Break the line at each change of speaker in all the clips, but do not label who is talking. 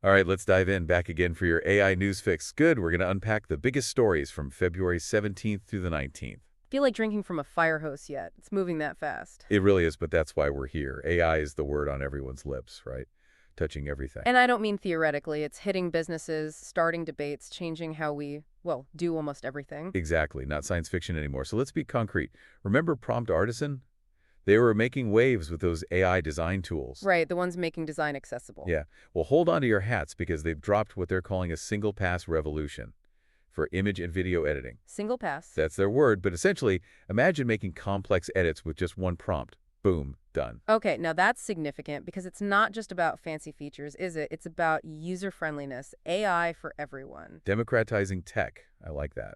All right, let's dive in. Back again for your AI news fix. Good, we're going to unpack the biggest stories from February 17th through the 19th.
Feel like drinking from a fire hose yet. It's moving that fast.
It really is, but that's why we're here. AI is the word on everyone's lips, right? Touching everything.
And I don't mean theoretically. It's hitting businesses, starting debates, changing how we, well, do almost everything.
Exactly, not science fiction anymore. So let's be concrete. Remember Prompt Artisan? They were making waves with those AI design tools.
Right, the ones making design accessible.
Yeah, well, hold on to your hats because they've dropped what they're calling a single-pass revolution for image and video editing.
Single pass.
That's their word, but essentially, imagine making complex edits with just one prompt. Boom, done.
Okay, now that's significant because it's not just about fancy features, is it? It's about user-friendliness, AI for everyone.
Democratizing tech. I like that.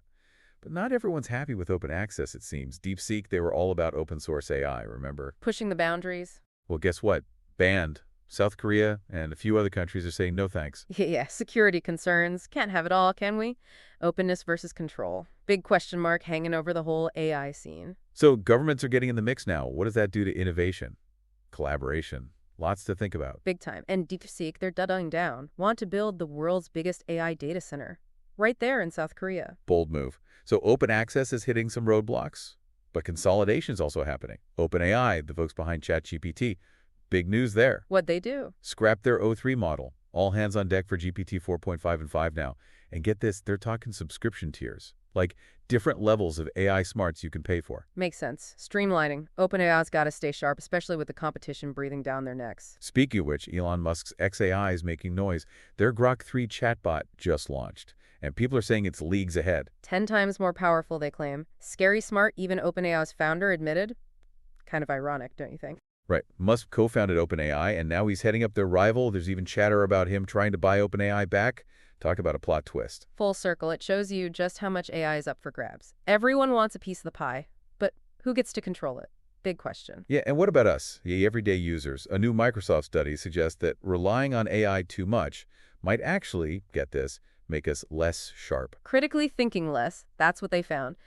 But not everyone's happy with open access, it seems. DeepSeek, they were all about open source AI, remember?
Pushing the boundaries.
Well, guess what? Banned. South Korea and a few other countries are saying no thanks.
Yeah, security concerns. Can't have it all, can we? Openness versus control. Big question mark hanging over the whole AI scene.
So governments are getting in the mix now. What does that do to innovation? Collaboration. Lots to think about.
Big time. And DeepSeek, they're doubling down. Want to build the world's biggest AI data center. Right there in South Korea.
Bold move. So open access is hitting some roadblocks, but consolidation is also happening. OpenAI, the folks behind ChatGPT, big news there.
What'd they do?
Scrap their O3 model. All hands on deck for GPT 4.5 and 5 now. And get this, they're talking subscription tiers, like different levels of AI smarts you can pay for.
Makes sense. Streamlining. OpenAI's got to stay sharp, especially with the competition breathing down their necks.
Speaking of which, Elon Musk's XAI is making noise. Their Grok-3 chatbot just launched, and people are saying it's leagues ahead.
10 times more powerful, they claim. Scary smart, even OpenAI's founder admitted. Kind of ironic, don't you think?
Right. Musk co-founded OpenAI, and now he's heading up their rival. There's even chatter about him trying to buy OpenAI back. Talk about a plot twist.
Full circle, it shows you just how much AI is up for grabs. Everyone wants a piece of the pie, but who gets to control it? Big question.
Yeah, and what about us, the everyday users? A new Microsoft study suggests that relying on AI too much might actually, get this, make us less sharp.
Critically thinking less, that's what they found.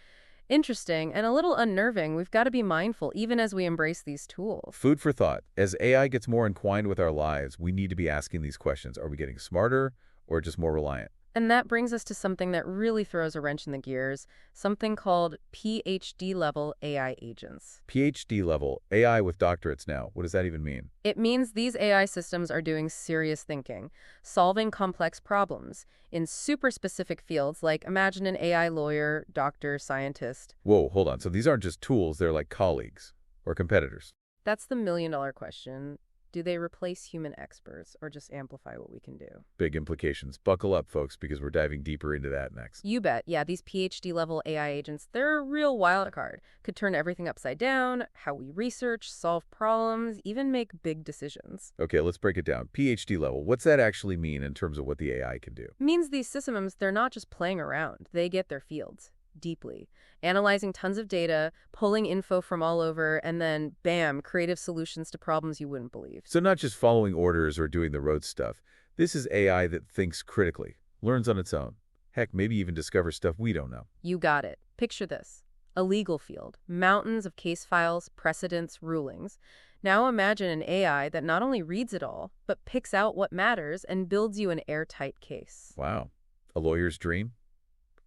Interesting and a little unnerving. We've got to be mindful even as we embrace these tools.
Food for thought. As AI gets more entwined with our lives, we need to be asking these questions. Are we getting smarter or just more reliant?
And that brings us to something that really throws a wrench in the gears, something called PhD-level AI agents.
PhD level, AI with doctorates now. What does that even mean?
It means these AI systems are doing serious thinking, solving complex problems in super specific fields like imagine an AI lawyer, doctor, scientist.
Whoa, hold on. So these aren't just tools, they're like colleagues or competitors.
That's the million-dollar question. Do they replace human experts or just amplify what we can do?
Big implications. Buckle up, folks, because we're diving deeper into that next.
You bet. Yeah, these PhD-level AI agents, they're a real wild card. Could turn everything upside down, how we research, solve problems, even make big decisions.
Okay, let's break it down. PhD level, what's that actually mean in terms of what the AI can do?
Means these systems, they're not just playing around. They get their fields deeply, analyzing tons of data, pulling info from all over, and then, bam, creative solutions to problems you wouldn't believe.
So not just following orders or doing the rote stuff. This is AI that thinks critically, learns on its own. Heck, maybe even discovers stuff we don't know.
You got it. Picture this. A legal field. Mountains of case files, precedents, rulings. Now imagine an AI that not only reads it all, but picks out what matters and builds you an airtight case.
Wow. A lawyer's dream?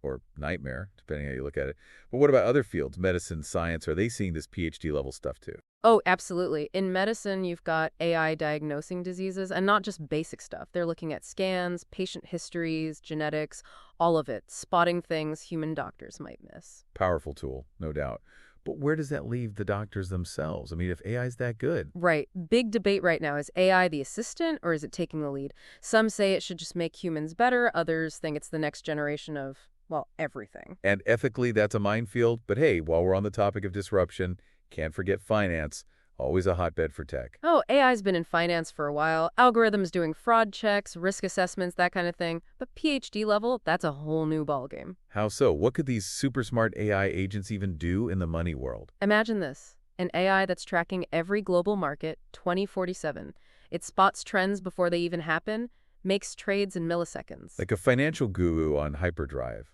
Or nightmare, depending how you look at it. But what about other fields, medicine, science? Are they seeing this PhD level stuff too?
Oh, absolutely. In medicine, you've got AI diagnosing diseases, and not just basic stuff. They're looking at scans, patient histories, genetics, all of it, spotting things human doctors might miss.
Powerful tool, no doubt. But where does that leave the doctors themselves? I mean, if AI is that good.
Right. Big debate right now. Is AI the assistant, or is it taking the lead? Some say it should just make humans better. Others think it's the next generation of, well, everything.
And ethically, that's a minefield. But hey, while we're on the topic of disruption, can't forget finance. Always a hotbed for tech.
Oh, AI's been in finance for a while. Algorithms doing fraud checks, risk assessments, that kind of thing. But PhD level, that's a whole new ballgame.
How so? What could these super smart AI agents even do in the money world?
Imagine this. An AI that's tracking every global market 2047. It spots trends before they even happen, makes trades in milliseconds.
Like a financial guru on hyperdrive.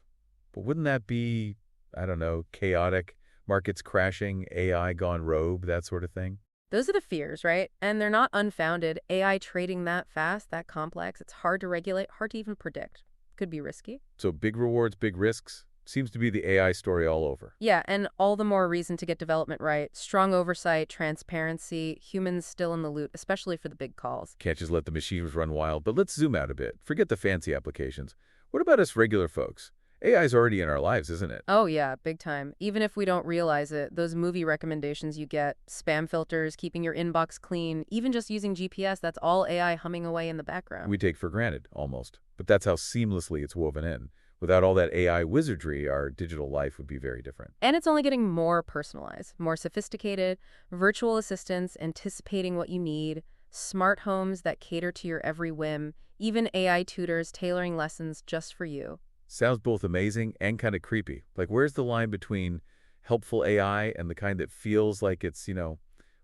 But wouldn't that be, I don't know, chaotic? Markets crashing, AI gone rogue, that sort of thing?
Those are the fears, right? And they're not unfounded. AI trading that fast, that complex, it's hard to regulate, hard to even predict. Could be risky.
So big rewards, big risks. Seems to be the AI story all over.
Yeah, and all the more reason to get development right. Strong oversight, transparency, humans still in the loop, especially for the big calls.
Can't just let the machines run wild, but let's zoom out a bit. Forget the fancy applications. What about us regular folks? AI's already in our lives, isn't it?
Oh yeah, big time. Even if we don't realize it, those movie recommendations you get, spam filters, keeping your inbox clean, even just using GPS, that's all AI humming away in the background.
We take for granted, almost. But that's how seamlessly it's woven in. Without all that AI wizardry, our digital life would be very different.
And it's only getting more personalized, more sophisticated, virtual assistants anticipating what you need, smart homes that cater to your every whim, even AI tutors tailoring lessons just for you.
Sounds both amazing and kind of creepy. Like, where's the line between helpful AI and the kind that feels like it's,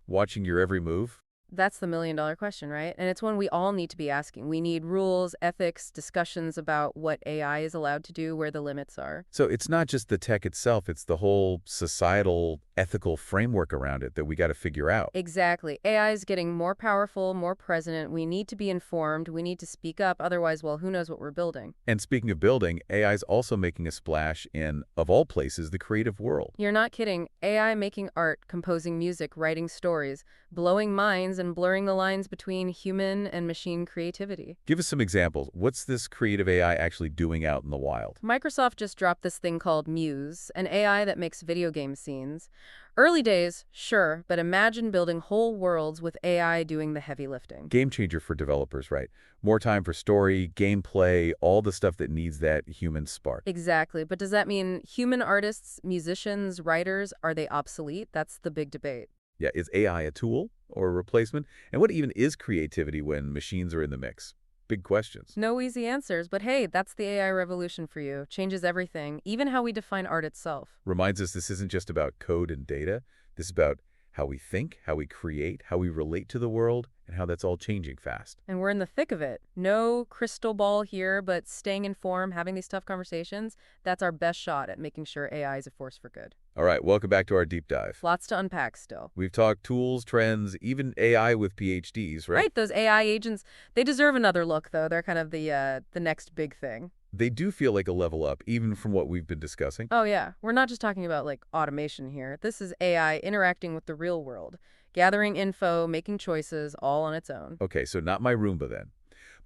watching your every move?
That's the million-dollar question, right? And it's one we all need to be asking. We need rules, ethics, discussions about what AI is allowed to do, where the limits are.
So it's not just the tech itself, it's the whole societal, ethical framework around it that we got to figure out.
Exactly. AI is getting more powerful, more present. We need to be informed. We need to speak up. Otherwise, well, who knows what we're building?
And speaking of building, AI is also making a splash in, of all places, the creative world.
You're not kidding. AI making art, composing music, writing stories, blowing minds and blurring the lines between human and machine creativity.
Give us some examples. What's this creative AI actually doing out in the wild?
Microsoft just dropped this thing called Muse, an AI that makes video game scenes. Early days, sure, but imagine building whole worlds with AI doing the heavy lifting.
Game changer for developers, right? More time for story, gameplay, all the stuff that needs that human spark.
Exactly, but does that mean human artists, musicians, writers, are they obsolete? That's the big debate.
Yeah, is AI a tool or a replacement? And what even is creativity when machines are in the mix? Big questions.
No easy answers, but hey, that's the AI revolution for you. Changes everything, even how we define art itself.
Reminds us this isn't just about code and data. This is about how we think, how we create, how we relate to the world, and how that's all changing fast.
And we're in the thick of it. No crystal ball here, but staying informed, having these tough conversations, that's our best shot at making sure AI is a force for good.
All right, welcome back to our deep dive.
Lots to unpack still.
We've talked tools, trends, even AI with PhDs, right?
Right, those AI agents, they deserve another look, though. They're kind of the next big thing.
They do feel like a level up, even from what we've been discussing.
Oh, yeah. We're not just talking about, like, automation here. This is AI interacting with the real world, gathering info, making choices, all on its own.
Okay, so not my Roomba then.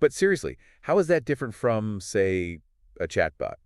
But seriously, how is that different from, say, a chatbot?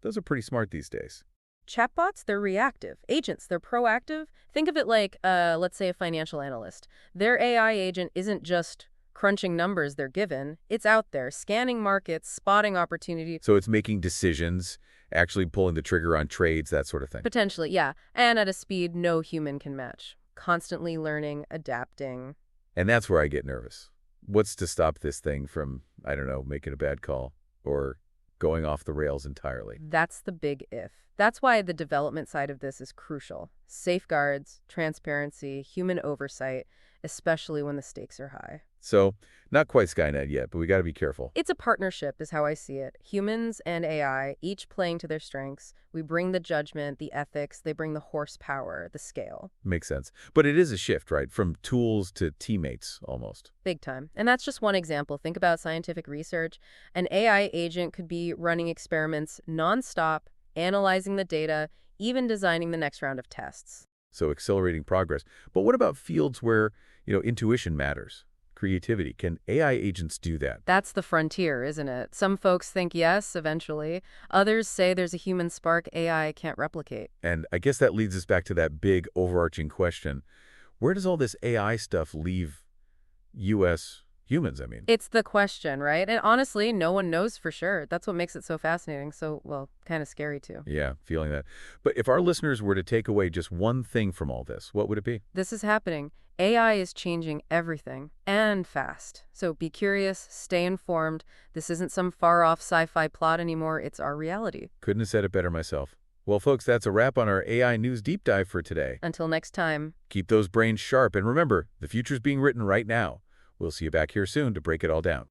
Those are pretty smart these days.
Chatbots, they're reactive. Agents, they're proactive. Think of it like, let's say, a financial analyst. Their AI agent isn't just crunching numbers they're given. It's out there, scanning markets, spotting opportunity.
So it's making decisions, actually pulling the trigger on trades, that sort of thing.
Potentially, yeah. And at a speed no human can match. Constantly learning, adapting.
And that's where I get nervous. What's to stop this thing from, I don't know, making a bad call or going off the rails entirely?
That's the big if. That's why the development side of this is crucial. Safeguards, transparency, human oversight, especially when the stakes are high.
So, not quite Skynet yet, but we got to be careful.
It's a partnership is how I see it. Humans and AI, each playing to their strengths. We bring the judgment, the ethics, they bring the horsepower, the scale.
Makes sense. But it is a shift, right? From tools to teammates, almost.
Big time. And that's just one example. Think about scientific research. An AI agent could be running experiments nonstop, analyzing the data, even designing the next round of tests.
So accelerating progress. But what about fields where, intuition matters? Creativity. Can AI agents do that?
That's the frontier, isn't it? Some folks think yes, eventually. Others say there's a human spark AI can't replicate.
And I guess that leads us back to that big overarching question. Where does all this AI stuff leave U.S. humans, I mean?
It's the question, right? And honestly, no one knows for sure. That's what makes it so fascinating. So, well, kind of scary too.
Yeah, feeling that. But if our listeners were to take away just one thing from all this, what would it be?
This is happening. AI is changing everything, and fast. So be curious, stay informed. This isn't some far-off sci-fi plot anymore. It's our reality.
Couldn't have said it better myself. Well, folks, that's a wrap on our AI News Deep Dive for today.
Until next time.
Keep those brains sharp, and remember, the future's being written right now. We'll see you back here soon to break it all down.